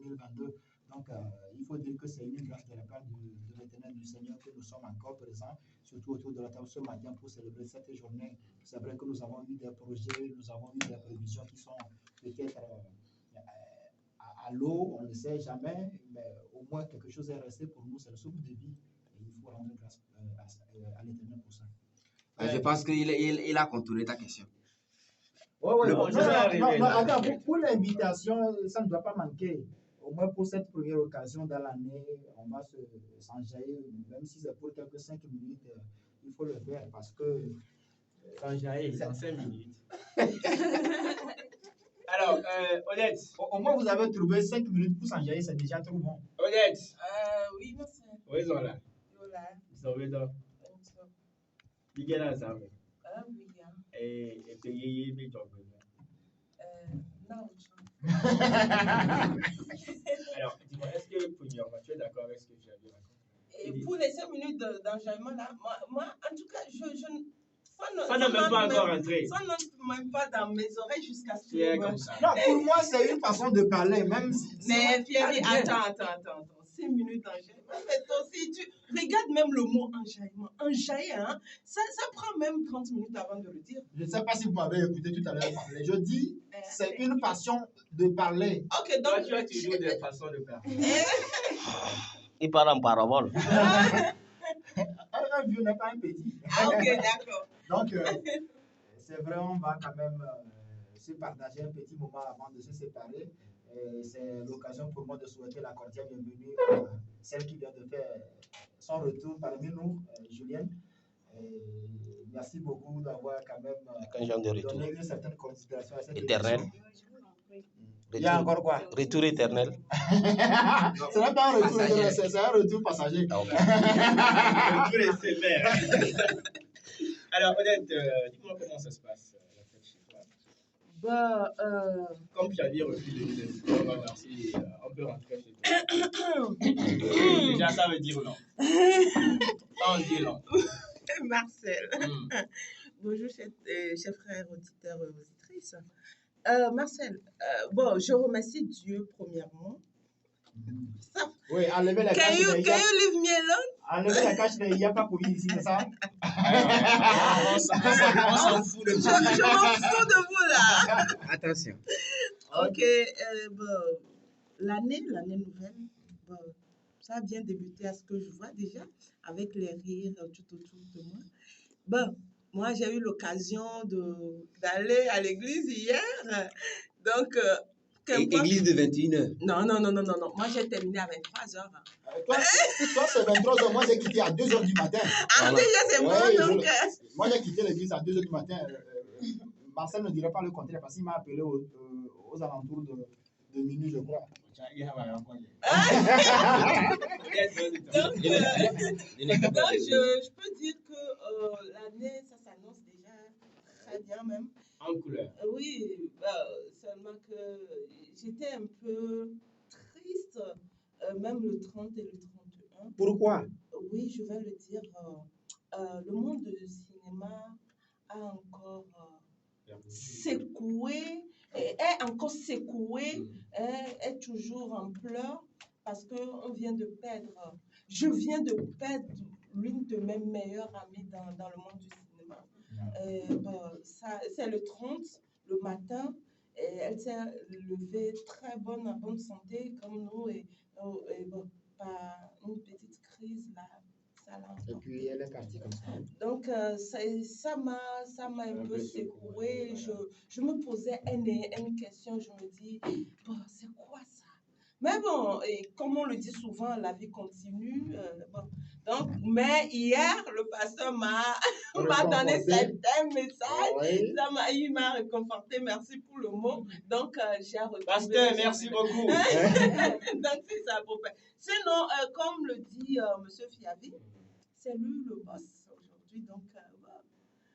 2022. Donc, il faut dire que c'est une grâce de la part de l'Éternel du Seigneur que nous sommes encore présents, surtout autour de la table ce matin pour célébrer cette journée. C'est vrai que nous avons eu des projets, nous avons eu des prévisions qui sont peut-être à l'eau, on ne sait jamais, mais au moins quelque chose est resté pour nous, c'est le souffle de vie. Et il faut rendre grâce à l'Éternel pour ça. Je pense qu'il a contourné ta question. Attends, pour l'invitation, ça ne doit pas manquer. Au moins pour cette première occasion dans l'année, on va s'enjailler, même si c'est pour quelques 5 minutes, il faut le faire parce que. S'enjailler dans 5 minutes. Alors, Odette. Au moins, vous avez trouvé 5 minutes pour s'enjailler, c'est déjà trop bon. Odette. Oui, monsieur. Où ils sont là? Voilà. Ils sont là. Ils sont là. Oui, bien. Et payer mes jobs. Non. Alors, dis-moi, est-ce que premièrement, tu es d'accord avec ce que j'ai dit? Et pour les 5 minutes d'enjaillement, là, moi, en tout cas, ça n'est même pas encore entré. Ça n'entre même pas dans mes oreilles jusqu'à ce que c'est comme ça. Non, pour moi, c'est une façon de parler, même si. Mais Pierre, attends. 6 minutes d'enjaillement. Mais toi aussi, tu regarde même le mot enjaillement. Enjailler, hein, ça prend même 30 minutes avant de le dire. Je ne sais pas si vous m'avez écouté tout à l'heure parler. Je dis, c'est une façon de parler. Ok, donc. Toi, tu as toujours des façons de parler. Il parle en parabole. Un vieux n'est pas un petit. Ah, ok, d'accord. Donc, c'est vrai, on va quand même se partager un petit moment avant de se séparer. C'est l'occasion pour moi de souhaiter la cordiale bienvenue à celle qui vient de faire son retour parmi nous, Julienne. Merci beaucoup d'avoir quand même donné une certaine considération à cette éternel. Il y a encore quoi? Retour éternel. Ce n'est pas un retour éternel, c'est un retour passager. Retour éphémère. Alors, Odette, dis-moi comment ça se passe la fête chez toi. Comme Pierre refuse de nous inviter, on va voir si on peut rentrer chez toi. Déjà, ça veut dire non. Ça, on dit non. Marcel. Bonjour, chers frères auditeurs et auditrices. Marcel, je remercie Dieu premièrement. Oui, enlevez la cache. Can you leave me alone? Enlevez la cache, il n'y a pas Covid ici, c'est ça? On s'en fout de vous. Je m'en fous de vous là. Attention. Ok, l'année nouvelle, ça a bien débuté à ce que je vois déjà, avec les rires tout autour de moi. Moi j'ai eu l'occasion d'aller à l'église hier, donc... Église de 21h. Non. Moi, j'ai terminé à 23h. Toi, c'est 23h. Moi, j'ai quitté à 2h du matin. Ah, déjà, c'est bon, donc. Moi, j'ai quitté l'église à 2h du matin. Marcel ne dirait pas le contraire parce qu'il m'a appelé aux alentours de minuit, je crois. Donc, je peux dire que l'année, ça s'annonce déjà très bien même. En couleur. Oui, seulement que j'étais un peu triste, même le 30 et le 31. Pourquoi? Oui, je vais le dire. Le monde du cinéma a encore secoué, est encore secoué, est toujours en pleurs parce que je viens de perdre l'une de mes meilleures amies dans le monde du cinéma. C'est le 30, le matin, et elle s'est levée très bonne, en bonne santé comme nous, et par une petite crise là, ça l'a emporté. Et puis elle est partie comme ça. Donc ça m'a un peu secouée. Je me posais une question, je me dis, c'est quoi ça? Mais bon, et comme on le dit souvent, la vie continue. Donc, mais hier, le pasteur m'a donné certains messages. Il m'a réconforté, merci pour le mot. Donc, j'ai retrouvé... Pasteur, merci beaucoup. Donc, c'est ça, prophète. Sinon, comme le dit M. Fiavi, c'est lui le boss aujourd'hui.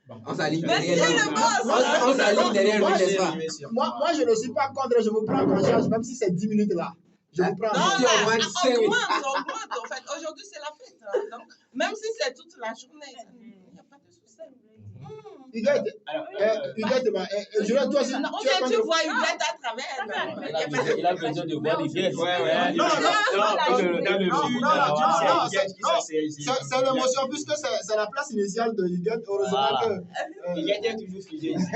Donc, on s'aligne derrière lui. On s'aligne derrière lui, n'est-ce pas? Moi, je ne suis pas contre, je vous prends en charge, même si c'est 10 minutes là. Je vous prends. Non, augmente. En fait, aujourd'hui, c'est la fête. Hein, donc, même si c'est toute la journée, il n'y a pas de souci. Huguette, Huguette, Juliette, toi aussi, Non, tu es tu contre... vois Huguette à travers. Il a besoin de voir des pièces. Ouais. Non, c'est l'émotion. l'émotion, puisque c'est la place initiale de Huguette. Heureusement Voilà. que... Il y a toujours figé ici.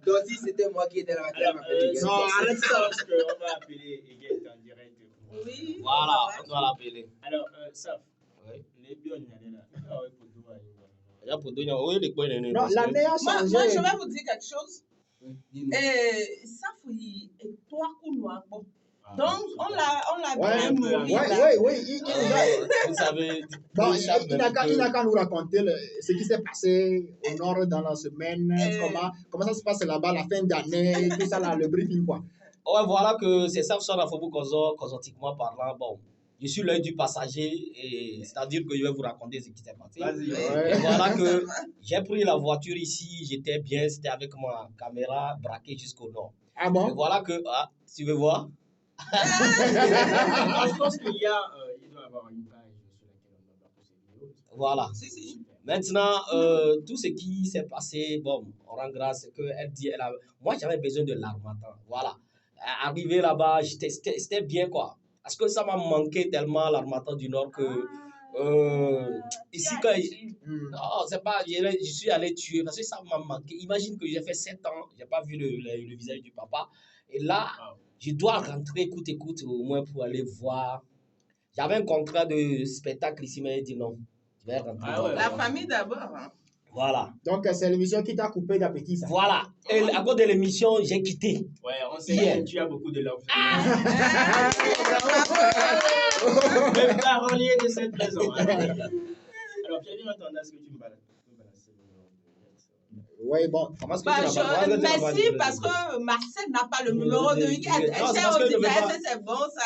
Donc si c'était moi qui étais là, tu Alors, m'appelais Huguette. non, arrête ça. Je pense qu'on va appeler Huguette en direct. Oui. Voilà, on doit l'appeler. Alors, Saf, Oui. les biens, il y en a là. Ah ouais, pour toi, Il y a pour donner, oui, les coins de Non, l'année a Moi, changé. je vais vous dire quelque chose. Ça, oui, et toi, Kounoua, bon. Donc, on l'a Ouais, bien nourri. oui. Vous savez, Bon, ils savent il même n'a qu'à nous raconter ce qui s'est passé au nord dans la semaine, comment ça se passe là-bas, la fin d'année, tout ça, là, le briefing, quoi. Ouais, voilà que c'est ça, sur la Faubourg cosmétiquement parlant. Bon, je suis l'œil du passager, et c'est-à-dire que je vais vous raconter ce qui s'est passé. Vas-y. Ouais. Et voilà que j'ai pris la voiture ici, j'étais bien, c'était avec ma caméra braquée jusqu'au nord. Ah Et bon? voilà que, tu veux voir? Je pense qu'il y a, il doit y avoir une page sur laquelle on doit poster ces vidéos. Voilà. Si. Maintenant, tout ce qui s'est passé, bon, on rend grâce qu'elle dit, moi j'avais besoin de l'harmattan. Voilà. Arrivé là-bas, c'était bien quoi. Parce que ça m'a manqué tellement l'harmattan du Nord que ici, quand. Non, c'est pas. Je suis allé tuer parce que ça m'a manqué. Imagine que j'ai fait 7 ans, je n'ai pas vu le visage du papa. Et là, je dois rentrer, écoute, au moins pour aller voir. J'avais un contrat de spectacle ici, mais il dit non. Je vais rentrer. Ah ouais. La famille d'abord. Hein. Voilà. Donc, c'est l'émission qui t'a coupé d'appétit, ça. Voilà. Et à cause de l'émission, j'ai quitté. Ouais, on sait que tu as beaucoup de love. Même parolier de cette maison. Alors, Pierre, attends, est-ce que tu me balances Oui, bon. Comment est-ce que Bah, tu n'as pas- merci parce que Marcel n'a pas le numéro de Huguette. Non, c'est parce que je ne veux pas- C'est bon ça.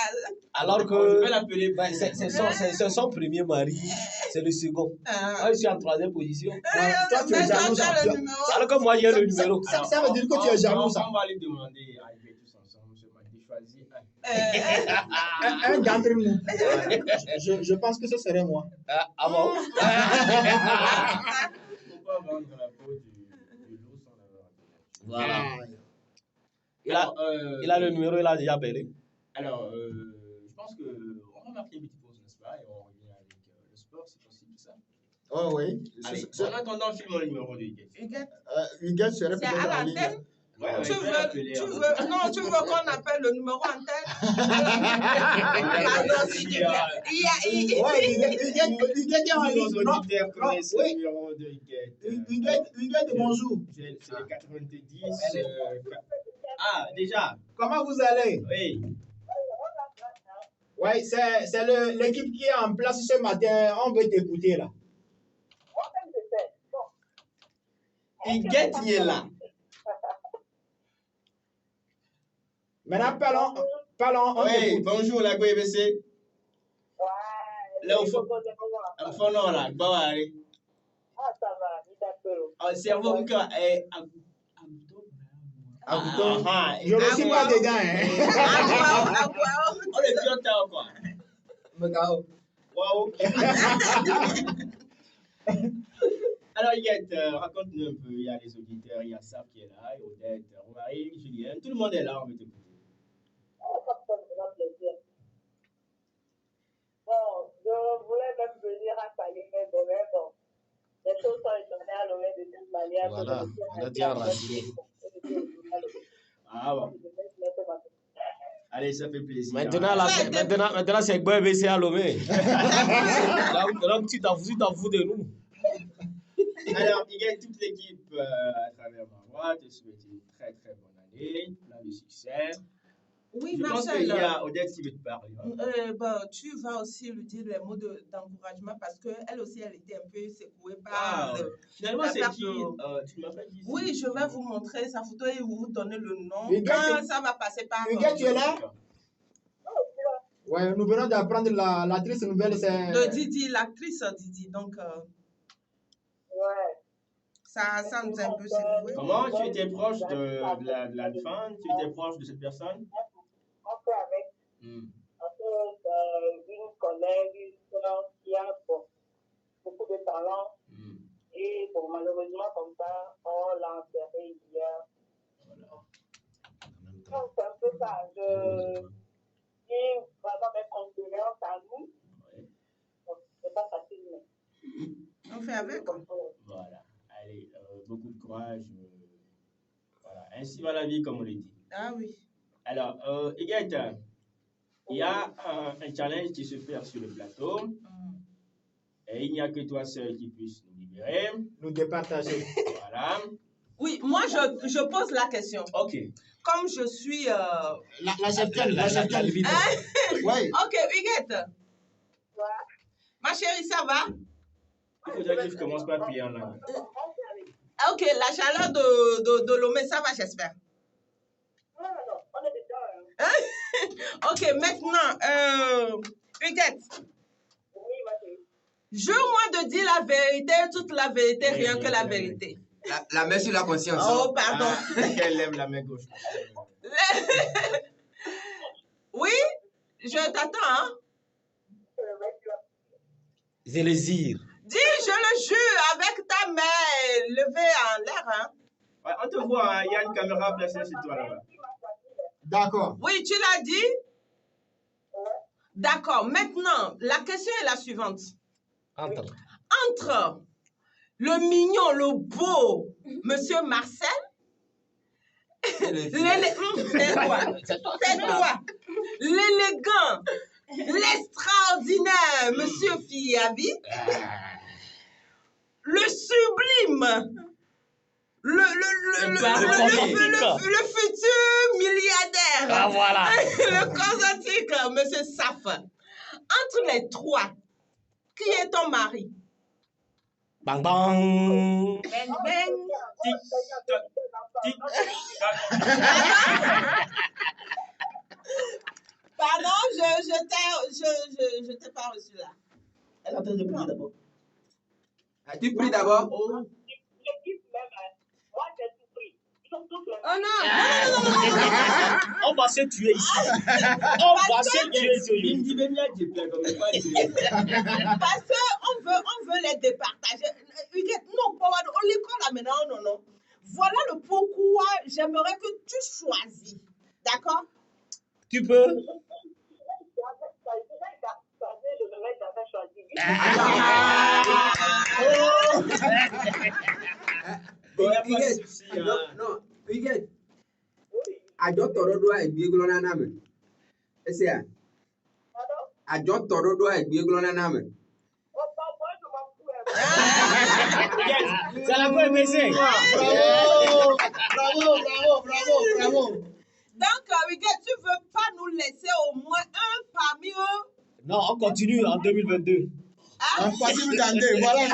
Alors Je que vais l'appeler. ben, c'est son premier mari, c'est le second. Moi, je suis en 3e position. Toi, tu es jaloux, ça. le numéro. Alors que moi, j'ai le numéro. Ça veut dire que tu es jaloux, ça. On va lui demander à Huguette tous ensemble, de choisir un. Un d'entre nous. Je pense que ce serait moi. Ah bon? Faut pas vendre la peau du loup sans l'avoir. Voilà. Alors, Il a le numéro, il a déjà appelé. Alors, je pense qu'on va marquer une petite pause, n'est-ce pas? Et on revient avec le sport, si possible, ça. Oh oui. Allez, en attendant, filme le numéro de Huguette. Huguette serait C'est peut-être à en ligne. l'antenne. Ouais, Tu je vais l'appeler, hein. veux qu'on appelle le numéro antenne? Ouais, Huguette est en Tous ligne. nos Non, auditeurs connaissent oui. le numéro de Huguette. Huguette, bonjour. C'est le 90. Ah, déjà. Comment vous allez? Oui. Oui, c'est l'équipe qui est en place ce matin. On veut t'écouter là. Huguette, il est là. Maintenant, parlons. On Oui, t'écoute. bonjour, la GBC. Là, au fond, non, là, bon, allez. Ah, cerveau, où que. Je ne suis pas dedans. Hein. On est bien tard, quoi. Waouh. Alors, Huguette, raconte-nous un peu. Il y a les auditeurs, il y a Saf qui est là, il y a Odette, Romary, Julien. Tout le monde est là, on veut t'écouter. Bon, je voulais même venir à Salimé, mais bon, les choses sont étonnées à l'OM de cette manière. Voilà, on a dit en radio. Ah bon. Allez, ça fait plaisir. Maintenant c'est Boy BC à Lomé. Donc, tu t'en fous de nous. Alors, il y a toute l'équipe à travers ma voix, te souhaite une très très bonne année, plein de succès. Oui, Je pense qu'il Marcel. y a Odette qui veut te parler. Tu vas aussi lui dire les mots d'encouragement parce qu'elle aussi, elle était un peu secouée par. Finalement, la c'est perte qui de- Tu m'as pas dit. Oui, je vais vous montrer sa photo et vous donner le nom. Huguette, Quand ça va passer par. Huguette, tu es là? Ouais, nous venons d'apprendre la triste nouvelle. C'est De Didi, l'actrice Didi. Donc, Ouais. ça nous a un peu secoué. Comment tu étais proche de la femme? Tu étais proche de cette personne? On fait avec une collègue, une sœur qui a beaucoup de talent. Et bon, malheureusement, comme ça, on l'a enterré hier. Donc, c'est un peu ça. Je dis vraiment mes condoléances à nous. Donc, c'est pas facile, mais. On fait avec. Voilà. Allez, beaucoup de courage. Voilà. Ainsi va la vie, comme on le dit. Ah oui. Alors, Huguette, il y a un challenge qui se fait sur le plateau. Et il n'y a que toi seul qui puisse nous libérer. Nous départager. Voilà. Oui, moi, je pose la question. Ok. Comme je suis... La cheftaine, la cheftaine. Oui. Ok, Huguette. Ma chérie, ça va? Il faudrait que je commence par prier en langue. Ok, la chaleur de Lomé, ça va, j'espère. Non, on est dedans. Ok, maintenant, Huguette, Oui, ma chérie. jure-moi de dire la vérité, toute la vérité, rien que la vérité. La main sur la conscience. Oh, pardon. Qu'elle lève la main gauche. Oui, je t'attends, hein? C'est le zire. Dis, je le jure, avec ta main levée en l'air, hein? Ouais, on te voit, hein, il y a une caméra placée sur toi là-bas. D'accord. Oui, tu l'as dit? D'accord. Maintenant, la question est la suivante. Entre le mignon, le beau Monsieur Marcel, tais-toi, l'élégant, l'extraordinaire Monsieur Fiabi, le sublime, le futur milliardaire, Ah, voilà. le cosmétique, Monsieur Saf. Entre les trois, qui est ton mari? Bang bang. Bang bang. Pardon, je t'ai pas reçu là. Elle est en train de prier d'abord. Tu pries d'abord. L'équipe même, moi j'ai tout pris. Ils sont tous les Oh non. On va se tuer ici. On va se tuer ici. Parce qu'on veut les départager. Non, on les colle là maintenant, non. Voilà le pourquoi j'aimerais que tu choisis. D'accord? Tu peux. Non, Huguette. Àjọ tọrọ do àìgbéglọ nana me. Ese a. Àjọ tọrọ do àìgbéglọ nana me. C'est la bonne message. Bravo. Donc, Huguette, tu veux pas nous laisser au moins un parmi eux? Non, on continue en 2022. En partie dans deux, voilà.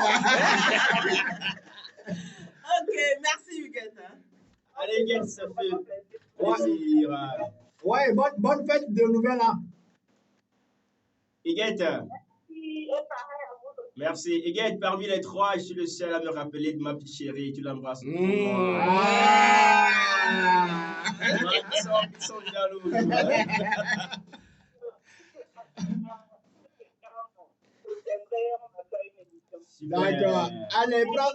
Ok, merci Huguette. Allez, Huguette, ça fait plaisir. Ouais, bonne fête de nouvelles an. Huguette. Merci. Huguette, parmi les trois, je suis le seul à me rappeler de ma petite chérie. Tu l'embrasses. Ils sont jaloux. D'accord. Allez, prends.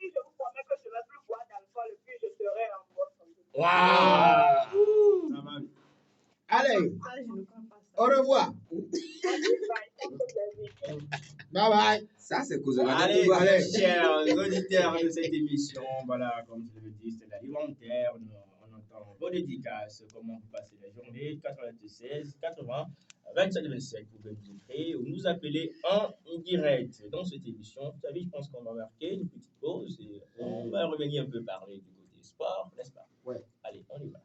Je vous promets que je ne vais plus boire d'alcool et puis je serai en bonne santé. Waouh. Ça va. Allez, au revoir. Bye bye. Ça, c'est cause de la Allez, date. très chers auditeurs de cette émission, voilà, comme je l'avais dit, c'est l'alimentaire. On entend vos dédicaces, comment vous passez la journée, 96, 80, 27, 27, vous pouvez nous écrire ou nous appeler en direct. Dans cette émission, vous savez, je pense qu'on va marquer une petite pause et on va revenir un peu parler du côté sport, n'est-ce pas? Ouais. Allez, on y va.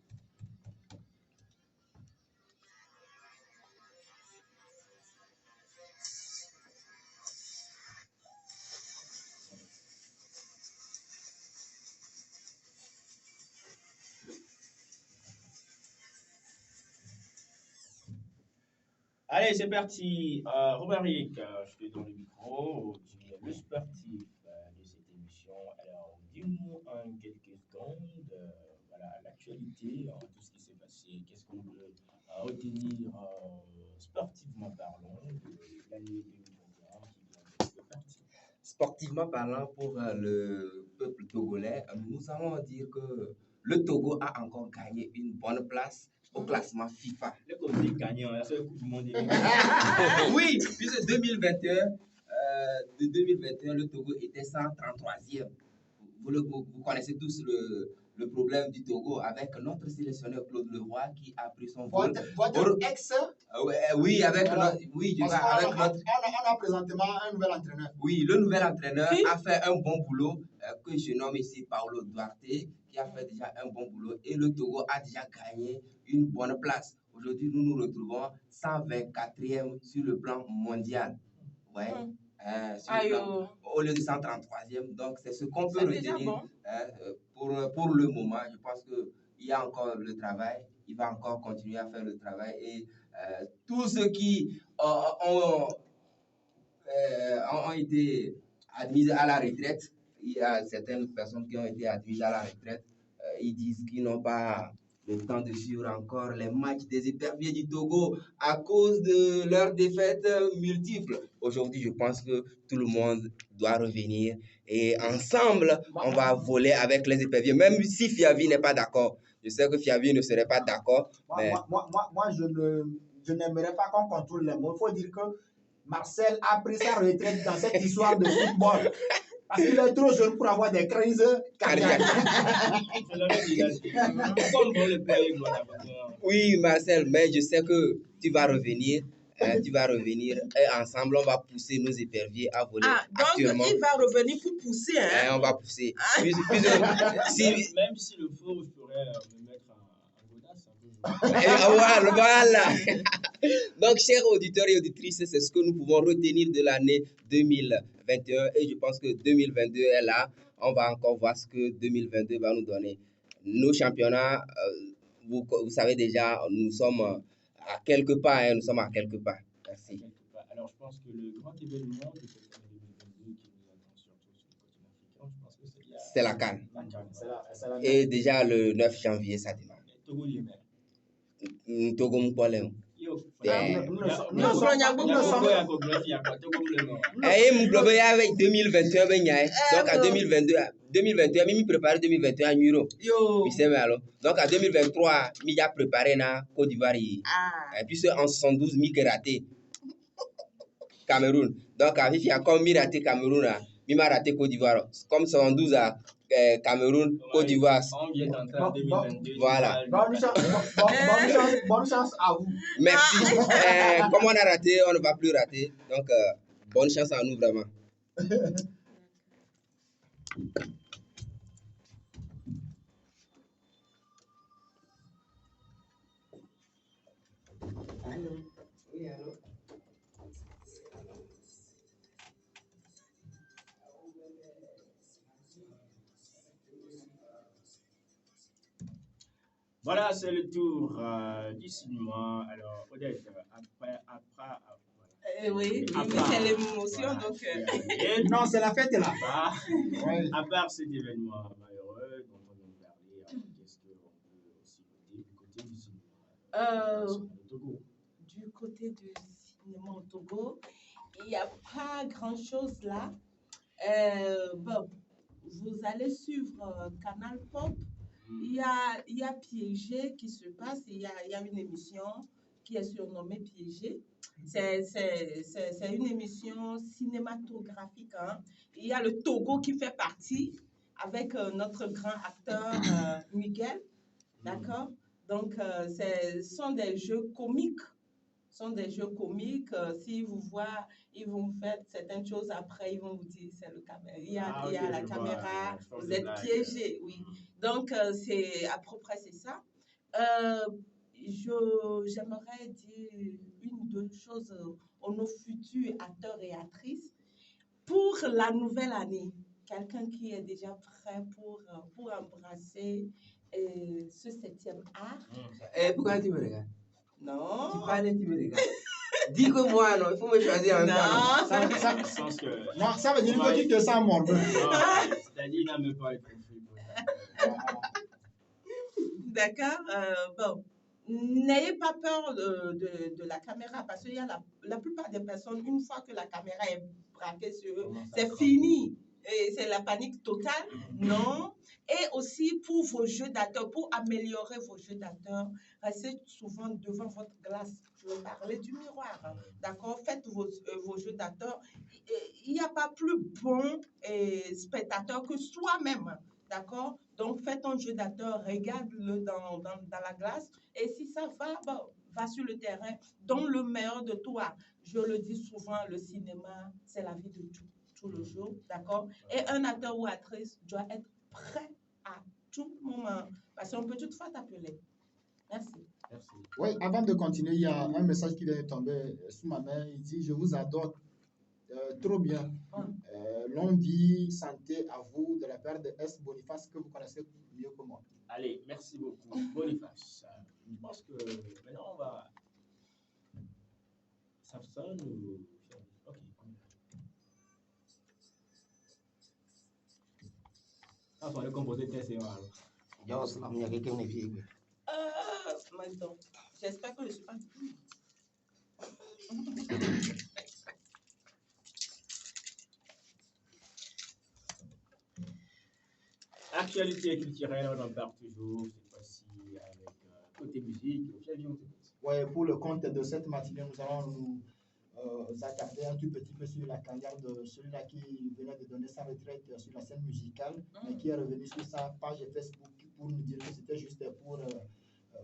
Allez, c'est parti. Romaric, je te donne le micro. Tu es le sportif de cette émission. Alors, dis-nous en quelques secondes, voilà, l'actualité, tout ce qui s'est passé. Qu'est-ce qu'on peut retenir sportivement parlant de l'année 2021 qui vient de partir. sportivement parlant, pour le peuple togolais, nous allons dire que le Togo a encore gagné une bonne place au classement FIFA. Le côté gagnant, la seule Coupe du Monde. Oui, puisque 2021, de 2021, le Togo était 133e. Vous connaissez tous le problème du Togo avec notre sélectionneur Claude Leroy qui a pris son vol. Votre ex, Oui, avec voilà. notre, oui, je Parce vois, avec qu'on notre, on a présentement un nouvel entraîneur. oui, le nouvel entraîneur Qui? a fait un bon boulot que je nomme ici Paolo Duarte, qui a fait déjà un bon boulot et le Togo a déjà gagné une bonne place. Aujourd'hui, nous nous retrouvons 124e sur le plan mondial. Ouais. Sur le Aïe, plan- au lieu de 133e. Donc, c'est ce qu'on peut c'est déjà retenir bon. pour le moment. Je pense qu'il y a encore le travail. Il va encore continuer à faire le travail. Et tous ceux qui ont été admises à la retraite, il y a certaines personnes qui ont été admises à la retraite, ils disent qu'ils n'ont pas le temps de suivre encore les matchs des éperviers du Togo à cause de leurs défaites multiples. Aujourd'hui, je pense que tout le monde doit revenir et ensemble, on va voler avec les éperviers, même si Fiavi n'est pas d'accord. Je sais que Fiavi ne serait pas d'accord, mais Moi, je n'aimerais pas qu'on contrôle les mots. Il faut dire que Marcel a pris sa retraite dans cette histoire de football. Parce qu'il est trop jeune pour avoir des crises cardiaques. Je l'avais dit là. Comme on le paye, voilà. oui, Marcel, mais je sais que tu vas revenir. Tu vas revenir et ensemble, on va pousser nos éperviers à voler. Ah, donc Actuellement, il va revenir pour pousser, hein? on va pousser. Même si le faux, je pourrais me mettre en godasse un peu. Voilà. Donc, chers auditeurs et auditrices, c'est ce que nous pouvons retenir de l'année 2021 et je pense que 2022 est là. On va encore voir ce que 2022 va nous donner. Nos championnats, vous savez déjà, nous sommes à quelques pas. Nous sommes à quelques pas. Merci. Alors, je pense que le grand événement de cette année 2022 qui nous attend surtout sur le continent africain, je pense que C'est la CAN. la CAN. C'est la Et déjà le 9 janvier, ça démarre. Togo Yémen. Togo Mkwalem. Yo, Et mon club est avec 2021 donc à 2021 mimi préparé 2021 à Nuro. Yo. Donc à 2023 mi a préparé na Côte d'Ivoire et puis en 72 mi raté Cameroun. Donc à il y a comme mi raté Cameroun mi m'a raté Côte d'Ivoire comme 72 à Cameroun, Côte d'Ivoire. On vient d'entrer en 2022. Voilà. Bonne chance à vous. Merci. Comme on a raté, on ne va plus rater. Donc, bonne chance à nous, vraiment. Allô? Oui, allô? Voilà, c'est le tour du cinéma. Alors, Odette, après. Oui, À mais part- c'est l'émotion, voilà. donc. Et Non, c'est la fête là. Ouais. à part cet événement malheureux dont on vient de parler, qu'est-ce qu'on peut aussi noter du côté du cinéma au Togo? Du côté du cinéma au Togo, il n'y a pas grand-chose là. Bon, vous allez suivre Canal Pop. Il y a Piégé qui se passe. Il y a une émission qui est surnommée Piégé. C'est une émission cinématographique. Hein. Il y a le Togo qui fait partie avec notre grand acteur Miguel. D'accord? Donc, ce sont des jeux comiques. S'ils vous voient, ils vont vous faire certaines choses. Après, ils vont vous dire c'est le caméra. Il y a la caméra. Vous êtes piégé. Oui. Donc, c'est à peu près c'est ça. J'aimerais dire une ou deux choses aux nos futurs acteurs et actrices. Pour la nouvelle année, quelqu'un qui est déjà prêt pour embrasser ce 7e art. Pourquoi tu me regardes? Non. Tu parles et tu me regardes. Dis que moi, non, il faut me choisir en même temps. Non, ça veut dire que tu te sens morbeux. C'est-à-dire qu'il n'a même pas été fait. D'accord. Bon, n'ayez pas peur de la caméra parce qu'il y a la plupart des personnes, une fois que la caméra est braquée sur eux, c'est fini. Et c'est la panique totale. Non. Et aussi pour vos jeux d'acteurs, pour améliorer vos jeux d'acteurs, restez souvent devant votre glace. Je vais parler du miroir. Hein. D'accord? Faites vos jeux d'acteurs. Il n'y a pas plus bon spectateur que soi-même. D'accord? Donc, fais ton jeu d'acteur, regarde-le dans la glace. Et si ça va, bon, va sur le terrain, donne le meilleur de toi. Je le dis souvent, le cinéma, c'est la vie de tout le jour. D'accord? Et un acteur ou actrice doit être prêt à tout moment. Parce qu'on peut toutefois t'appeler. Merci. Merci. Oui, avant de continuer, il y a un message qui vient de tomber sous ma main. Il dit, je vous adore trop bien. Longue vie, santé à vous de la part de S. Boniface que vous connaissez mieux que moi. Allez, merci beaucoup. Boniface. Je pense que maintenant on va. Ça sonne ou. Ok. Ah, on va le composer très c'est mal. Il y a quelqu'un qui vient. Maintenant, j'espère que je ne suis pas. Actualité culturelle, on en parle toujours, cette fois-ci avec côté musique. Ouais, pour le compte de cette matinée, nous allons nous attarder un tout petit peu sur la carrière de celui-là qui venait de donner sa retraite sur la scène musicale, mais qui est revenu sur sa page Facebook pour nous dire que c'était juste pour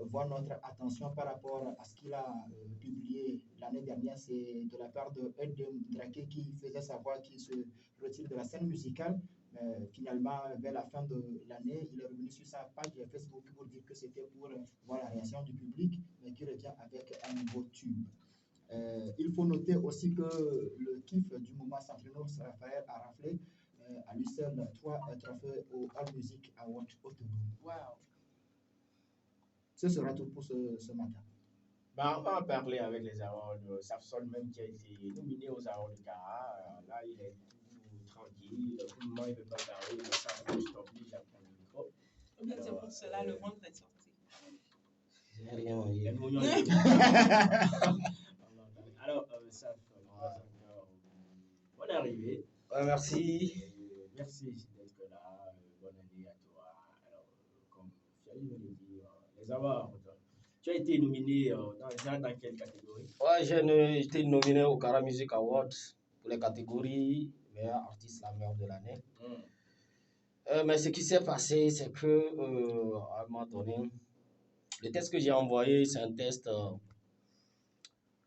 voir notre attention par rapport à ce qu'il a publié l'année dernière. C'est de la part de Ed Drake qui faisait savoir qu'il se retire de la scène musicale. Mais finalement, vers la fin de l'année, il est revenu sur sa page Facebook pour dire que c'était pour voir la réaction du public, mais qui revient avec un nouveau tube. Il faut noter aussi que le kiff du moment Centrino Raphaël a raflé à lui seul 3 trophées au All Music Award au Togo. Wow. Ce sera tout pour ce matin. Bah, on va en parler avec les awards. Safson même qui a été nominé aux awards de Cara. Là, il est tout tranquille. Pour le moment, il ne veut pas parler. Mais ça, je t'oblige à prendre le micro. Ou bien c'est pour cela le monde est sorti. Je n'ai rien envoyé. Alors, ça, bonne arrivée. Ouais, merci. Merci d'être là. Bonne année à toi. Alors, comme Fiali me l'a dit, les awards. Tu as été nominé dans quelle catégorie? Ouais, j'ai été nominé au Cara Music Awards pour les catégories meilleur artiste, la meilleure de l'année. Mais ce qui s'est passé, c'est que à un moment donné, le test que j'ai envoyé, c'est un test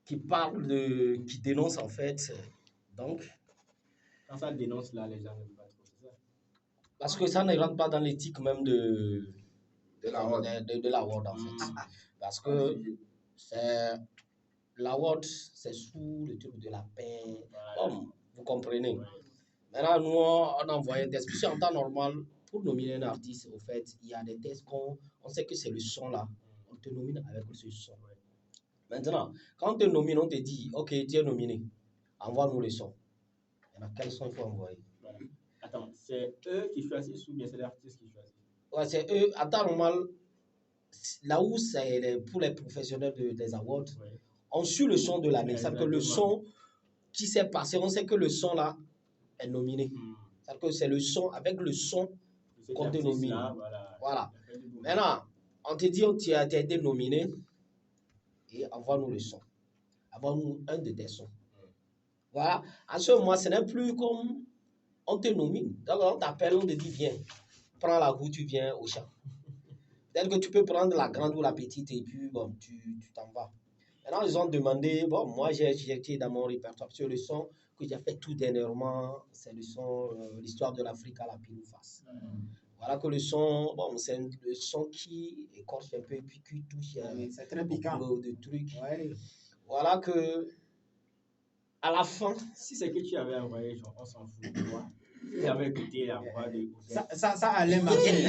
qui dénonce en fait. Donc, quand ça dénonce là, les gens ne veulent pas trop, c'est ça? Parce que ça ne rentre pas dans l'éthique même de l'award en fait. Parce que l'award, c'est sous le truc de la paix. Bon, vous comprenez. Maintenant, nous, on envoie un test. Puisque en temps normal, pour nominer un artiste, au fait, il y a des tests on sait que c'est le son là. On te nomine avec ce son. Maintenant, quand on te nomine, on te dit, ok, tu es nominé. Envoie-nous le son. Maintenant, quel son il faut envoyer? Voilà. Attends, c'est eux qui choisissent ou bien c'est l'artiste qui choisit? Ouais, c'est eux. En temps normal, là où c'est pour les professionnels des awards, on suit le son de l'année. C'est-à-dire que le son qui s'est passé, on sait que le son là est nominé. C'est-à-dire que c'est le son, avec le son qu'on te nomine. Là, voilà. Maintenant, on te dit, tu as été nominé et envoie-nous le son. Envoie-nous un de tes sons. Voilà. En ce moment, ce n'est plus comme on te nomine. Donc, on t'appelle, on te dit, viens, prends la route, tu viens au champ. Peut-être que tu peux prendre la grande ou la petite et puis, bon, tu t'en vas. Maintenant, ils ont demandé, bon, moi, j'ai été dans mon répertoire sur le son que j'ai fait tout dernièrement, c'est le son, l'histoire de l'Afrique à la pile ou face. Voilà que le son, bon, c'est le son qui écorche un peu et puis qui touche c'est très piquant. De trucs. Voilà que, à la fin. Si c'est que tu avais envoyé, on s'en fout de toi. Tu avais écouté la voix de ça allait marcher.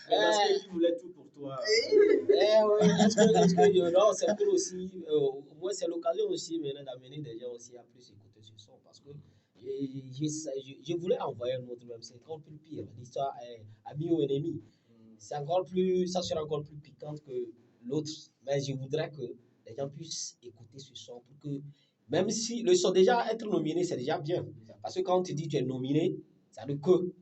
Parce qu'il voulait tout pour toi. Non, c'est pour aussi, moi c'est l'occasion aussi d'amener des gens aussi à plus écouter ce son parce que je voulais envoyer un autre même, c'est contre le pire, l'histoire est ami ou ennemi. c'est encore plus, ça sera encore plus piquant que l'autre. Mais je voudrais que les gens puissent écouter ce son pour que, même si le son, déjà être nominé, c'est déjà bien. Parce que quand on te dit tu es nominé, ça veut dire que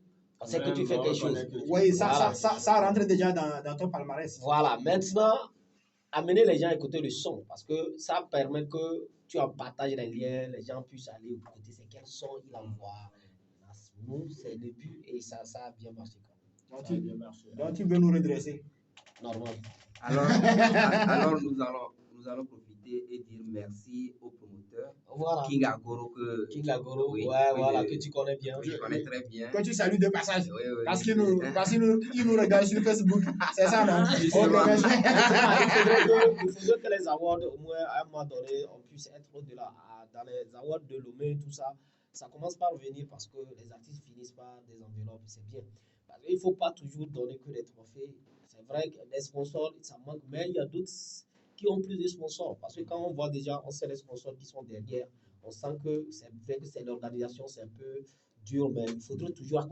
on sait que tu fais quelque chose. Oui, Voilà. ça rentre déjà dans ton palmarès. Voilà, maintenant, amener les gens à écouter le son, parce que ça permet que tu en partages les liens, les gens puissent aller écouter c'est quel son il envoie. Nous, c'est le but et ça a bien marché. Donc tu veux nous redresser. Normal. Alors nous allons profiter et dire merci au promoteur Voilà. King Agoro King Lagoro, oui, ouais, oui, voilà, que tu connais bien. je connais très bien. Que tu salues de passage. Oui, oui, Parce oui. qu'il nous regarde sur Facebook. C'est ça, non? Justement. Ok, merci. Il faudrait que les awards, au moins à un moment donné, on puisse être au-delà. Dans les awards de Lomé, tout ça, ça commence par venir parce que les artistes finissent par des enveloppes, c'est bien. Parce qu'il ne faut pas toujours donner que des trophées. C'est vrai que les sponsors, ça manque, mais il y a d'autres qui ont plus de sponsors. Parce que quand on voit déjà, on sait les sponsors qui sont derrière, on sent que c'est vrai que c'est l'organisation, c'est un peu dur, mais il faudrait toujours